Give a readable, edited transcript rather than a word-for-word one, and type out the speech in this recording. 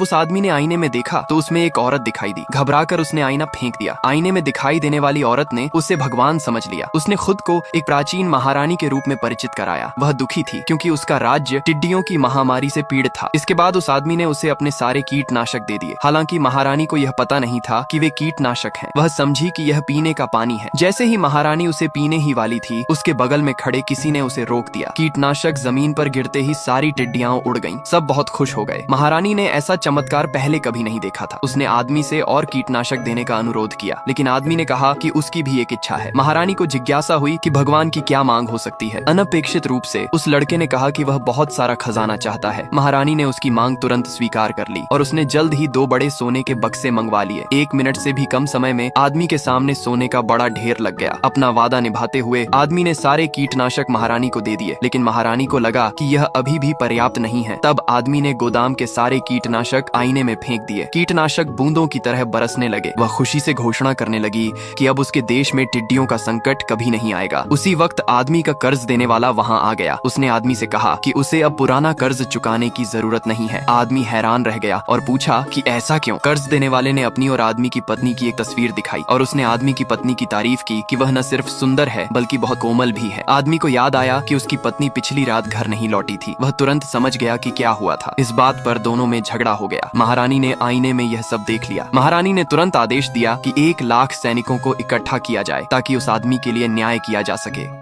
उस आदमी ने आईने में देखा तो उसमें एक औरत दिखाई दी। घबराकर उसने आईना फेंक दिया। आईने में दिखाई देने वाली औरत ने उसे भगवान समझ लिया। उसने खुद को एक प्राचीन महारानी के रूप में परिचित कराया। वह दुखी थी क्योंकि उसका राज्य टिड्डियों की महामारी से पीड़ित था। इसके बाद उस आदमी ने उसे अपने सारे कीटनाशक दे दिए। हालांकि महारानी को यह पता नहीं था कि वे कीटनाशक हैं। वह समझी कि यह पीने का पानी है। जैसे ही महारानी उसे पीने ही वाली थी, उसके बगल में खड़े किसी ने उसे रोक दिया। कीटनाशक जमीन पर गिरते ही सारी टिड्डियां उड़ गईं। सब बहुत खुश हो गए। महारानी ने ऐसा चमत्कार पहले कभी नहीं देखा था। उसने आदमी से और कीटनाशक देने का अनुरोध किया, लेकिन आदमी ने कहा कि उसकी भी एक इच्छा है। महारानी को जिज्ञासा हुई कि भगवान की क्या मांग हो सकती है। अनपेक्षित रूप से उस लड़के ने कहा कि वह बहुत सारा खजाना चाहता है। महारानी ने उसकी मांग तुरंत स्वीकार कर ली और उसने जल्द ही 2 बड़े सोने के बक्से मंगवा लिए। 1 मिनट से भी कम समय में आदमी के सामने सोने का बड़ा ढेर लग गया। अपना वादा निभाते हुए आदमी ने सारे कीटनाशक महारानी को दे दिए, लेकिन महारानी को लगा कि यह अभी भी पर्याप्त नहीं है। तब आदमी ने गोदाम के सारे कीटनाशक आईने में फेंक दिए। कीटनाशक बूंदों की तरह बरसने लगे। वह खुशी से घोषणा करने लगी कि अब उसके देश में टिड्डियों का संकट कभी नहीं आएगा। उसी वक्त आदमी का कर्ज देने वाला वहां आ गया। उसने आदमी से कहा कि उसे अब पुराना कर्ज चुकाने की जरूरत नहीं है। आदमी हैरान रह गया और पूछा कि ऐसा क्यों? कर्ज देने वाले ने अपनी और आदमी की पत्नी की एक तस्वीर दिखाई और उसने आदमी की पत्नी की तारीफ की कि वह न सिर्फ सुंदर है बल्कि बहुत कोमल भी है। आदमी को याद आया कि उसकी पत्नी पिछली रात घर नहीं लौटी थी। वह तुरंत समझ गया कि क्या हुआ था। इस बात पर दोनों में झगड़ा हो गया। महारानी ने आईने में यह सब देख लिया। महारानी ने तुरंत आदेश दिया कि 1 लाख सैनिकों को इकट्ठा किया जाए ताकि उस आदमी के लिए न्याय किया जा सके।